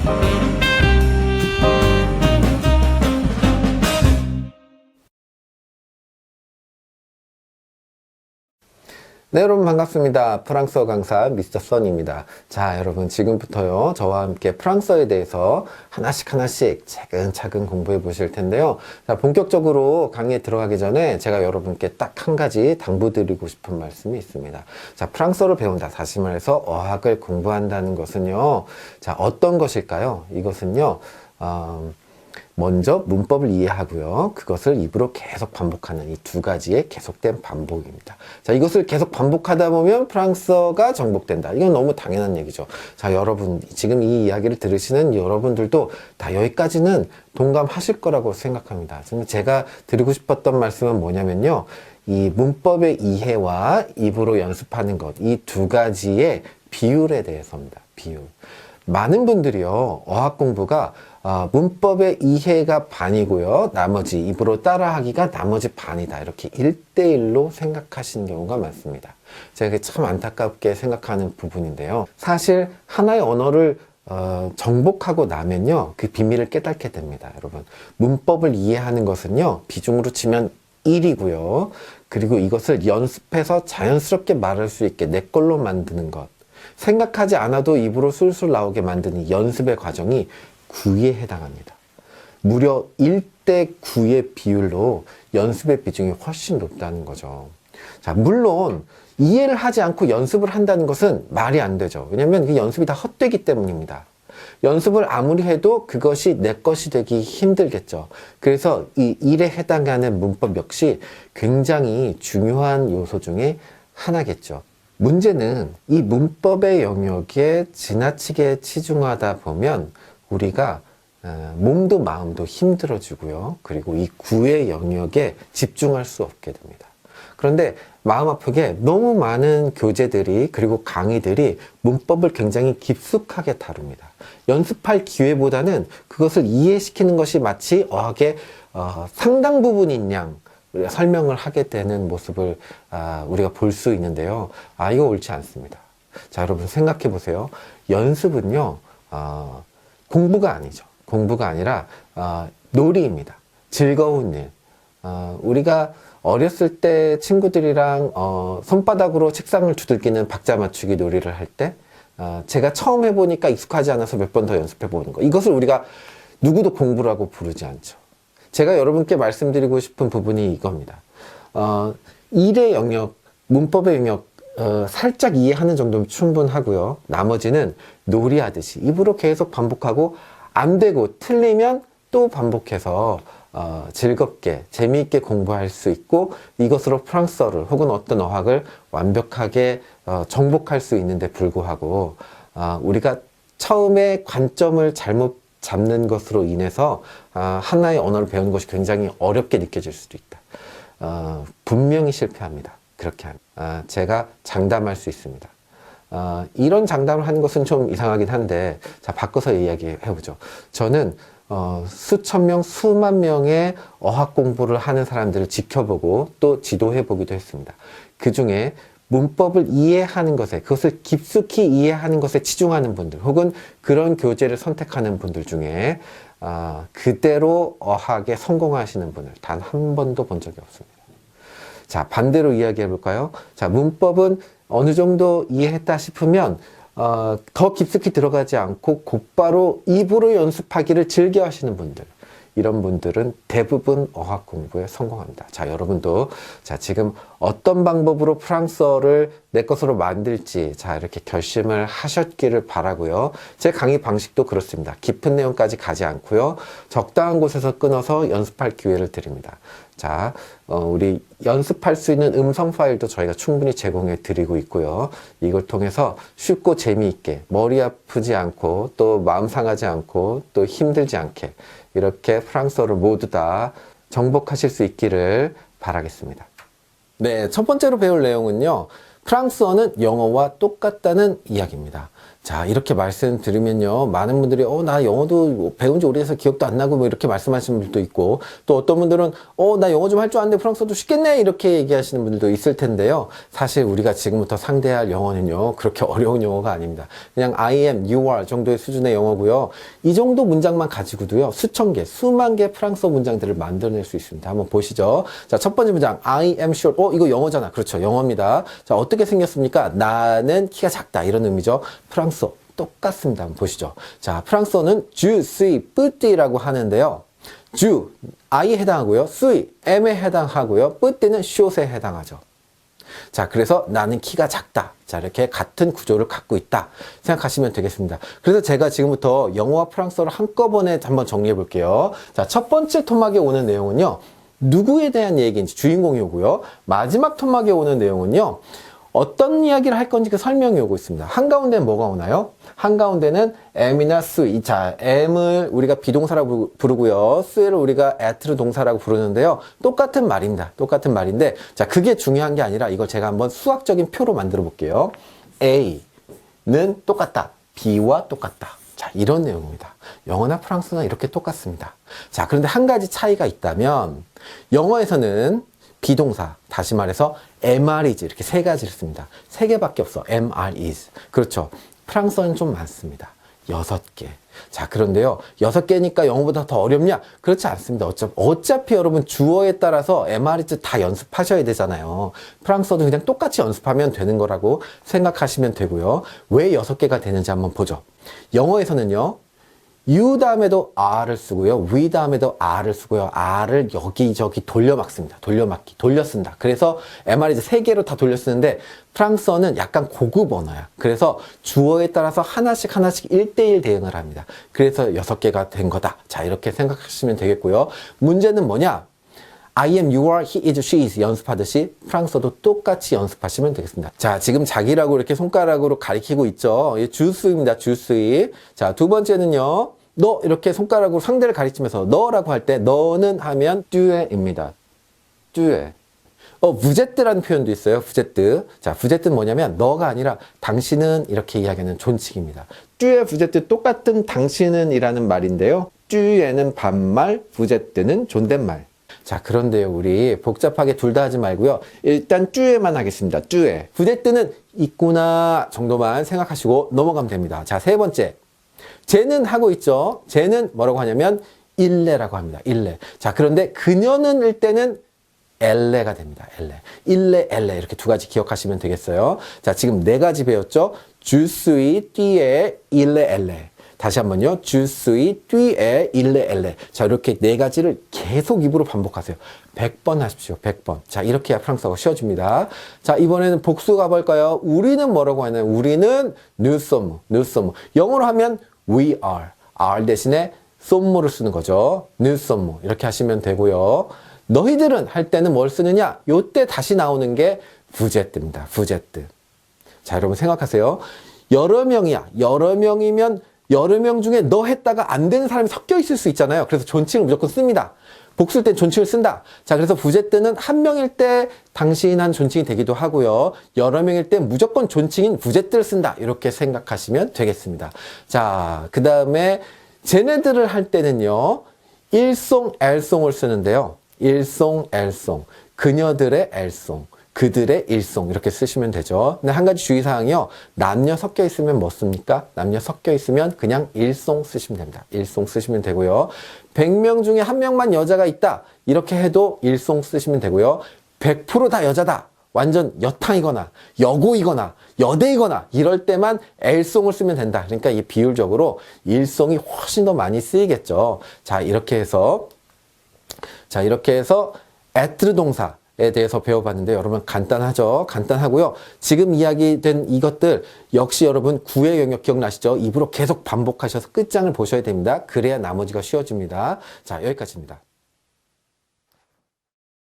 네, 여러분 반갑습니다. 프랑스어 강사 미스터 선입니다. 자, 여러분 지금부터요, 저와 함께 프랑스어에 대해서 하나씩 차근차근 공부해 보실 텐데요. 자, 본격적으로 강의에 들어가기 전에 제가 여러분께 딱 한 가지 당부드리고 싶은 말씀이 있습니다. 자, 프랑스어를 배운다, 다시 말해서 어학을 공부한다는 것은요, 자, 어떤 것일까요? 이것은요, 먼저 문법을 이해하고요, 그것을 입으로 계속 반복하는 이 두 가지의 계속된 반복입니다. 자, 이것을 계속 반복하다 보면 프랑스어가 정복된다. 이건 너무 당연한 얘기죠. 자, 여러분 지금 이 이야기를 들으시는 여러분들도 다 여기까지는 동감하실 거라고 생각합니다. 지금 제가 드리고 싶었던 말씀은 뭐냐면요, 이 문법의 이해와 입으로 연습하는 것, 이 두 가지의 비율에 대해서입니다. 비율. 많은 분들이요, 어학 공부가 문법의 이해가 반이고요, 나머지 입으로 따라하기가 나머지 반이다, 이렇게 1대1로 생각하시는 경우가 많습니다. 제가 참 안타깝게 생각하는 부분인데요, 사실 하나의 언어를 정복하고 나면요, 그 비밀을 깨닫게 됩니다. 여러분, 문법을 이해하는 것은요, 비중으로 치면 1이고요, 그리고 이것을 연습해서 자연스럽게 말할 수 있게 내 걸로 만드는 것, 생각하지 않아도 입으로 술술 나오게 만드는 이 연습의 과정이 9에 해당합니다. 무려 1대 9의 비율로 연습의 비중이 훨씬 높다는 거죠. 자, 물론 이해를 하지 않고 연습을 한다는 것은 말이 안 되죠. 왜냐하면 그 연습이 다 헛되기 때문입니다. 연습을 아무리 해도 그것이 내 것이 되기 힘들겠죠. 그래서 이 1에 해당하는 문법 역시 굉장히 중요한 요소 중에 하나겠죠. 문제는 이 문법의 영역에 지나치게 치중하다 보면 우리가 몸도 마음도 힘들어지고요, 그리고 이 9의 영역에 집중할 수 없게 됩니다. 그런데 마음 아프게 너무 많은 교재들이, 그리고 강의들이 문법을 굉장히 깊숙하게 다룹니다. 연습할 기회보다는 그것을 이해시키는 것이 마치 어학의 상당 부분인 양 우리가 설명을 하게 되는 모습을 우리가 볼 수 있는데요. 이거 옳지 않습니다. 자, 여러분 생각해 보세요. 연습은요, 공부가 아니죠. 공부가 아니라 놀이입니다. 즐거운 일. 우리가 어렸을 때 친구들이랑 손바닥으로 책상을 두들기는 박자 맞추기 놀이를 할 때, 제가 처음 해보니까 익숙하지 않아서 몇 번 더 연습해 보는 거, 이것을 우리가 누구도 공부라고 부르지 않죠. 제가 여러분께 말씀드리고 싶은 부분이 이겁니다. 일의 영역, 문법의 영역 살짝 이해하는 정도면 충분하고요, 나머지는 놀이하듯이 입으로 계속 반복하고, 안 되고 틀리면 또 반복해서 즐겁게 재미있게 공부할 수 있고, 이것으로 프랑스어를 혹은 어떤 어학을 완벽하게 정복할 수 있는데 불구하고, 우리가 처음에 관점을 잘못 잡는 것으로 인해서 하나의 언어를 배우는 것이 굉장히 어렵게 느껴질 수도 있다. 분명히 실패합니다. 그렇게 하면. 제가 장담할 수 있습니다. 이런 장담을 하는 것은 좀 이상하긴 한데, 자, 바꿔서 이야기해보죠. 저는 수천 명, 수만 명의 어학 공부를 하는 사람들을 지켜보고 또 지도해보기도 했습니다. 그 중에 문법을 이해하는 것에, 그것을 깊숙이 이해하는 것에 치중하는 분들, 혹은 그런 교재를 선택하는 분들 중에 그대로 어학에 성공하시는 분을 단 한 번도 본 적이 없습니다. 자, 반대로 이야기해 볼까요? 자, 문법은 어느 정도 이해했다 싶으면 더 깊숙이 들어가지 않고 곧바로 입으로 연습하기를 즐겨 하시는 분들, 이런 분들은 대부분 어학 공부에 성공합니다. 자, 여러분도 자, 지금 어떤 방법으로 프랑스어를 내 것으로 만들지, 자, 이렇게 결심을 하셨기를 바라고요. 제 강의 방식도 그렇습니다. 깊은 내용까지 가지 않고요, 적당한 곳에서 끊어서 연습할 기회를 드립니다. 자, 우리 연습할 수 있는 음성 파일도 저희가 충분히 제공해 드리고 있고요. 이걸 통해서 쉽고 재미있게, 머리 아프지 않고, 또 마음 상하지 않고, 또 힘들지 않게 이렇게 프랑스어를 모두 다 정복하실 수 있기를 바라겠습니다. 네, 첫 번째로 배울 내용은요, 프랑스어는 영어와 똑같다는 이야기입니다. 자, 이렇게 말씀드리면요. 많은 분들이, 나 영어도 배운 지 오래돼서 기억도 안 나고, 뭐 이렇게 말씀하시는 분들도 있고, 또 어떤 분들은, 나 영어 좀 할 줄 아는데 프랑스어도 쉽겠네? 이렇게 얘기하시는 분들도 있을 텐데요. 사실 우리가 지금부터 상대할 영어는요, 그렇게 어려운 영어가 아닙니다. 그냥 I am, you are 정도의 수준의 영어고요. 이 정도 문장만 가지고도요, 수천 개, 수만 개 프랑스어 문장들을 만들어낼 수 있습니다. 한번 보시죠. 자, 첫 번째 문장, I am sure. 이거 영어잖아. 그렇죠. 영어입니다. 자, 어떻게 생겼습니까? 나는 키가 작다. 이런 의미죠. 프랑스어 똑같습니다. 한번 보시죠. 자, 프랑스어는 je suis petit라고 하는데요. je, I에 해당하고요. suis, M에 해당하고요. petit는 short에 해당하죠. 자, 그래서 나는 키가 작다. 자, 이렇게 같은 구조를 갖고 있다. 생각하시면 되겠습니다. 그래서 제가 지금부터 영어와 프랑스어를 한꺼번에 한번 정리해 볼게요. 자, 첫 번째 토막에 오는 내용은요. 누구에 대한 얘기인지 주인공이 오고요. 마지막 토막에 오는 내용은요. 어떤 이야기를 할 건지 그 설명이 오고 있습니다. 한가운데는 뭐가 오나요? 한가운데는 am이나 suis. 자, am을 우리가 비동사라고 부르고요. sui를 우리가 être 동사라고 부르는데요. 똑같은 말입니다. 똑같은 말인데, 자, 그게 중요한 게 아니라 이걸 제가 한번 수학적인 표로 만들어 볼게요. A는 똑같다. B와 똑같다. 자, 이런 내용입니다. 영어나 프랑스어나 이렇게 똑같습니다. 자, 그런데 한 가지 차이가 있다면, 영어에서는 비동사, 다시 말해서 MR is 이렇게 세 가지를 씁니다. 세 개밖에 없어. MR is. 그렇죠. 프랑스어는 좀 많습니다. 6개. 자, 그런데요. 6개니까 영어보다 더 어렵냐? 그렇지 않습니다. 어차피 여러분 주어에 따라서 MR is 다 연습하셔야 되잖아요. 프랑스어도 그냥 똑같이 연습하면 되는 거라고 생각하시면 되고요. 왜 6개가 되는지 한번 보죠. 영어에서는요. you 다음에도 R을 쓰고요. we 다음에도 R을 쓰고요. R을 여기저기 돌려막습니다. 돌려막기, 돌려쓴다. 그래서 MR 이제 3개로 다 돌려쓰는데 프랑스어는 약간 고급 언어야. 그래서 주어에 따라서 하나씩 1대1 대응을 합니다. 그래서 6개가 된 거다. 자, 이렇게 생각하시면 되겠고요. 문제는 뭐냐? I am, you are, he is, she is 연습하듯이 프랑스어도 똑같이 연습하시면 되겠습니다. 자, 지금 자기라고 이렇게 손가락으로 가리키고 있죠. 주스입니다. 주스. 자, 두 번째는요. 너 이렇게 손가락으로 상대를 가리키면서 너라고 할 때 너는 하면 듀에입니다. 듀에. 부제뜨라는 표현도 있어요. 부제뜨. 자, 부제뜨는 뭐냐면 너가 아니라 당신은 이렇게 이야기하는 존칭입니다. 듀에 부제뜨 똑같은 당신은 이라는 말인데요. 듀에는 반말, 부제뜨는 존댓말. 자, 그런데요, 우리 복잡하게 둘 다 하지 말고요. 일단 듀에만 하겠습니다. 듀에. 부제뜨는 있구나 정도만 생각하시고 넘어가면 됩니다. 자, 세 번째. 쟤는 하고 있죠. 쟤는 뭐라고 하냐면 일레라고 합니다. 일레. 자, 그런데 그녀는 일 때는 엘레가 됩니다. 엘레. 일레, 엘레. 이렇게 두 가지 기억하시면 되겠어요. 자, 지금 네 가지 배웠죠. 주스이, 띠에, 일레, 엘레. 다시 한번요. 주스이, 띠에, 일레, 엘레. 자, 이렇게 네 가지를 계속 입으로 반복하세요. 100번 하십시오. 100번. 자, 이렇게 해야 프랑스어가 쉬워집니다. 자, 이번에는 복수 가볼까요? 우리는 뭐라고 하나요? 우리는 nous sommes, nous sommes. 영어로 하면 we are. are 대신에 somme를 쓰는 거죠. nous sommes. 이렇게 하시면 되고요. 너희들은 할 때는 뭘 쓰느냐? 요때 다시 나오는 게 부제뜨입니다. 부제뜨. 자, 여러분 생각하세요. 여러 명이야. 여러 명이면 여러 명 중에 너 했다가 안 되는 사람이 섞여 있을 수 있잖아요. 그래서 존칭을 무조건 씁니다. 복수일 땐 존칭을 쓴다. 자, 그래서 부제뜨는 한 명일 때 당신 한 존칭이 되기도 하고요. 여러 명일 때 무조건 존칭인 부제뜨를 쓴다. 이렇게 생각하시면 되겠습니다. 자, 그 다음에 쟤네들을 할 때는요. 일송, 엘송을 쓰는데요. 일송, 엘송. 그녀들의 엘송. 그들의 일송 이렇게 쓰시면 되죠. 근데 한 가지 주의사항이요. 남녀 섞여 있으면 뭐 씁니까? 남녀 섞여 있으면 그냥 일송 쓰시면 됩니다. 일송 쓰시면 되고요. 100명 중에 한 명만 여자가 있다. 이렇게 해도 일송 쓰시면 되고요. 100% 다 여자다. 완전 여탕이거나 여고이거나 여대이거나 이럴 때만 엘송을 쓰면 된다. 그러니까 이 비율적으로 일송이 훨씬 더 많이 쓰이겠죠. 자, 이렇게 해서 être 동사에 대해서 배워봤는데 여러분 간단하죠? 간단하고요. 지금 이야기된 이것들 역시 여러분 구의 영역 기억나시죠? 입으로 계속 반복하셔서 끝장을 보셔야 됩니다. 그래야 나머지가 쉬워집니다. 자, 여기까지입니다.